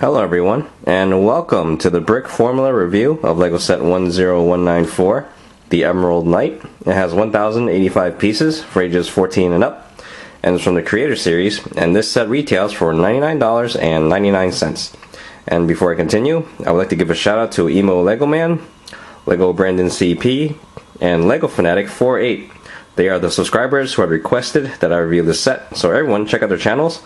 Hello everyone, and welcome to the Brickformula review of LEGO Set 10194, the Emerald Knight. It has 1,085 pieces for ages 14 and up, and it's from the Creator Series, and this set retails for $99.99. And before I continue, I would like to give a shout out to Emo Lego Man, Lego Brandon CP, and Lego Fanatic 48. They are the subscribers who had requested that I review this set, so everyone check out their channels.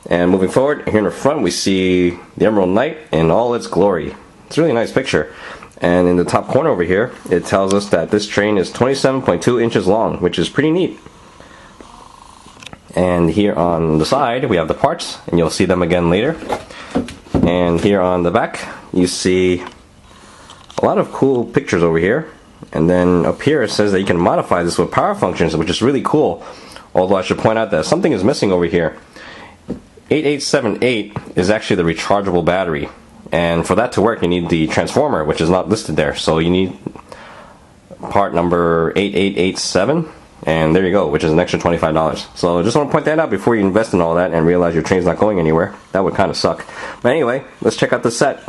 And moving forward, here in the front we see the Emerald Knight in all its glory. It's a really nice picture. And in the top corner over here, it tells us that this train is 27.2 inches long, which is pretty neat. And here on the side, we have the parts, and you'll see them again later. And here on the back, you see a lot of cool pictures over here. And then up here it says that you can modify this with power functions, which is really cool. Although I should point out that something is missing over here. 8878 is actually the rechargeable battery, and for that to work you need the transformer, which is not listed there, so you need part number 8887, and there you go, which is an extra $25. So I just want to point that out before you invest in all that and realize your train's not going anywhere. That would kind of suck. But anyway, let's check out the set.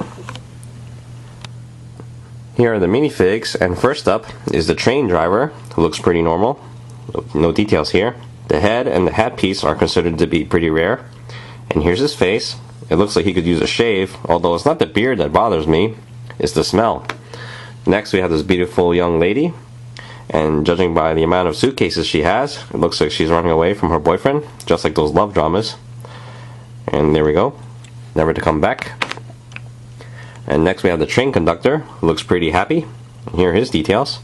Here are the minifigs, and first up is the train driver, who looks pretty normal. No details here. The head and the hat piece are considered to be pretty rare. And here's his face. It looks like he could use a shave, although it's not the beard that bothers me, it's the smell. Next we have this beautiful young lady, and judging by the amount of suitcases she has, it looks like she's running away from her boyfriend, just like those love dramas. And there we go, never to come back. And next we have the train conductor, who looks pretty happy. And here are his details.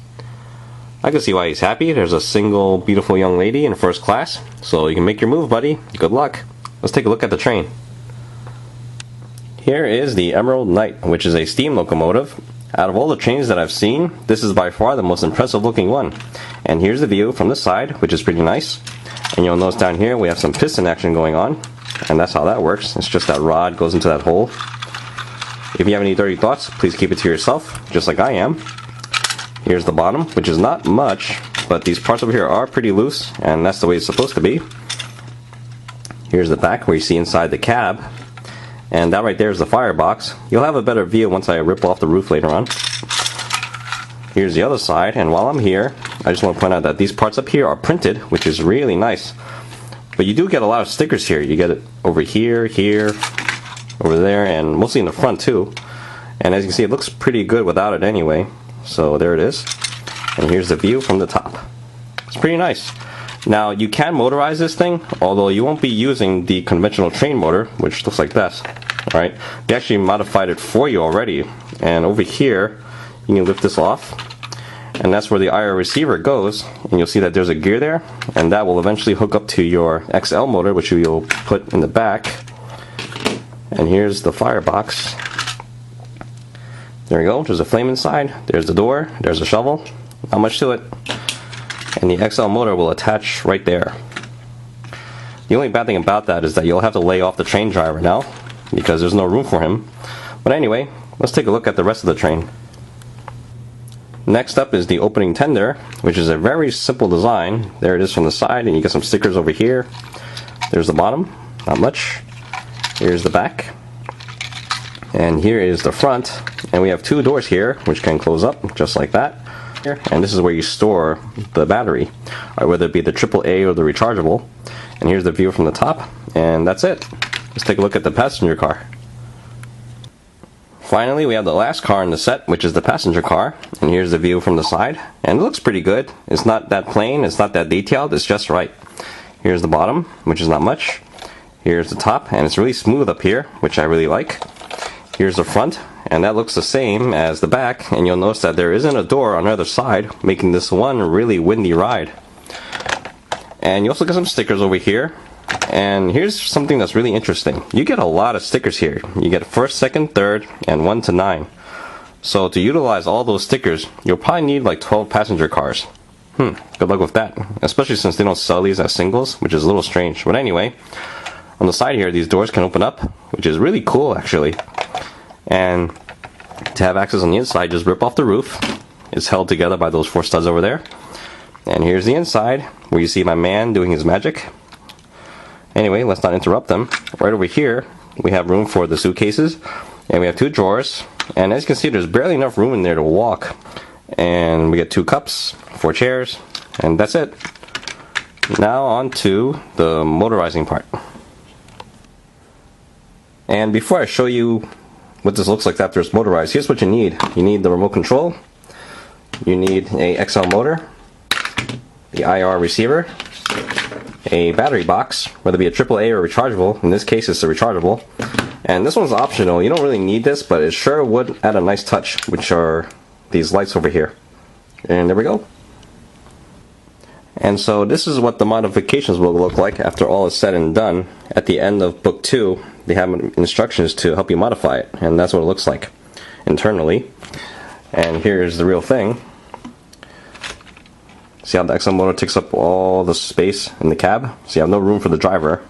I can see why he's happy. There's a single beautiful young lady in first class, so you can make your move, buddy. Good luck. Let's take a look at the train. Here is the Emerald Knight, which is a steam locomotive. Out of all the trains that I've seen, this is by far the most impressive looking one. And here's the view from the side, which is pretty nice. And you'll notice down here we have some piston action going on, and that's how that works. It's just that rod goes into that hole. If you have any dirty thoughts, please keep it to yourself, just like I am. Here's the bottom, which is not much, but these parts over here are pretty loose, and that's the way it's supposed to be. Here's the back, where you see inside the cab, and that right there is the firebox. You'll have a better view once I rip off the roof later on. Here's the other side, and while I'm here, I just want to point out that these parts up here are printed, which is really nice. But you do get a lot of stickers here. You get it over here, here, over there, and mostly in the front too. And as you can see, it looks pretty good without it anyway. So there it is. And here's the view from the top. It's pretty nice. Now you can motorize this thing, although you won't be using the conventional train motor, which looks like this. Alright, they actually modified it for you already, and over here you can lift this off, and that's where the IR receiver goes, and you'll see that there's a gear there, and that will eventually hook up to your XL motor, which you'll put in the back. And here's the firebox. There you go, there's a flame inside, there's the door, there's a shovel, not much to it. And the XL motor will attach right there. The only bad thing about that is that you'll have to lay off the train driver now, because there's no room for him. But anyway, let's take a look at the rest of the train. Next up is the opening tender, which is a very simple design. There it is from the side, and you get some stickers over here. There's the bottom, not much. Here's the back. And here is the front. And we have two doors here, which can close up, just like that. And this is where you store the battery, whether it be the AAA or the rechargeable. And here's the view from the top, and that's it. Let's take a look at the passenger car. Finally, we have the last car in the set, which is the passenger car. And here's the view from the side, and it looks pretty good. It's not that plain, it's not that detailed, it's just right. Here's the bottom, which is not much. Here's the top, and it's really smooth up here, which I really like. Here's the front, and that looks the same as the back, and you'll notice that there isn't a door on the other side, making this one really windy ride. And you also get some stickers over here, and here's something that's really interesting. You get a lot of stickers here. You get 1st, 2nd, 3rd, and 1 to 9. So to utilize all those stickers, you'll probably need like 12 passenger cars. Good luck with that, especially since they don't sell these as singles, which is a little strange. But anyway, on the side here, these doors can open up, which is really cool actually. And to have access on the inside, just rip off the roof. It's held together by those 4 studs over there. And here's the inside, where you see my man doing his magic. Anyway, let's not interrupt them. Right over here, we have room for the suitcases, and we have 2 drawers, and as you can see, there's barely enough room in there to walk. And we get 2 cups, 4 chairs, and that's it. Now on to the motorizing part. And before I show you what this looks like after it's motorized, here's what you need. You need the remote control, you need a XL motor, the IR receiver, a battery box, whether it be a AAA or rechargeable. In this case it's a rechargeable, and this one's optional. You don't really need this, but it sure would add a nice touch, which are these lights over here. And there we go. And so this is what the modifications will look like after all is said and done. At the end of book 2, they have instructions to help you modify it, and that's what it looks like internally. And here's the real thing. See how the XL motor takes up all the space in the cab? So you have no room for the driver.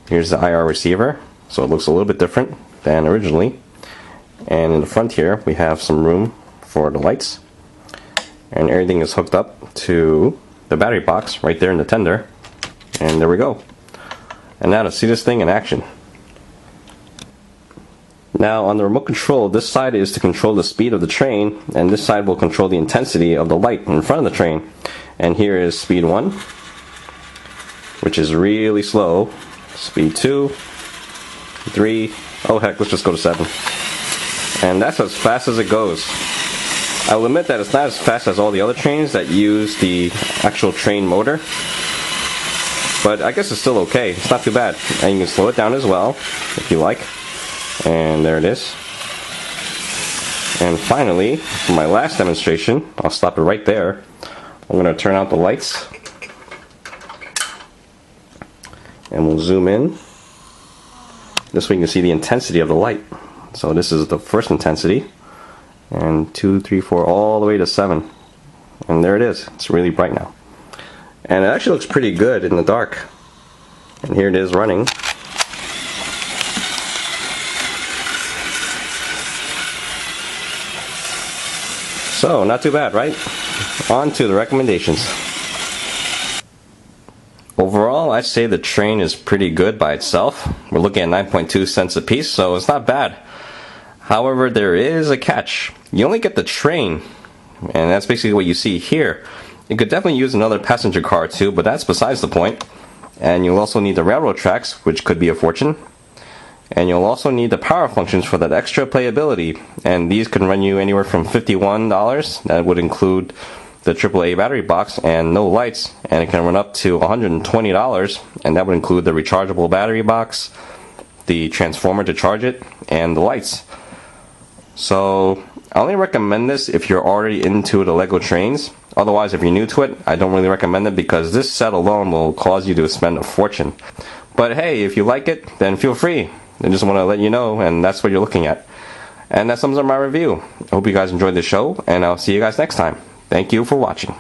Here's the IR receiver, so it looks a little bit different than originally. And in the front here, we have some room for the lights. And everything is hooked up to the battery box right there in the tender. And there we go. And now to see this thing in action. Now on the remote control, this side is to control the speed of the train, and this side will control the intensity of the light in front of the train. And here is speed 1, which is really slow. Speed 2, 3, oh heck, let's just go to 7. And that's as fast as it goes. I will admit that it's not as fast as all the other trains that use the actual train motor, but I guess it's still okay. It's not too bad. And you can slow it down as well if you like. And there it is. And finally, for my last demonstration, I'll stop it right there. I'm going to turn out the lights, and we'll zoom in. This way you can see the intensity of the light. So this is the first intensity, and 2, 3, 4, all the way to 7. And there it is. It's really bright now. And it actually looks pretty good in the dark. And here it is running. So, not too bad, right? On to the recommendations. Overall, I'd say the train is pretty good by itself. We're looking at 9.2 cents a piece, so it's not bad. However, there is a catch. You only get the train, and that's basically what you see here. You could definitely use another passenger car too, but that's besides the point. And you'll also need the railroad tracks, which could be a fortune. And you'll also need the power functions for that extra playability, and these can run you anywhere from $51, that would include the AAA battery box and no lights, and it can run up to $120, and that would include the rechargeable battery box, the transformer to charge it, and the lights. So I only recommend this if you're already into the Lego trains. Otherwise, if you're new to it, I don't really recommend it, because this set alone will cause you to spend a fortune. But hey, if you like it, then feel free. I just want to let you know, and that's what you're looking at. And that sums up my review. I hope you guys enjoyed the show, and I'll see you guys next time. Thank you for watching.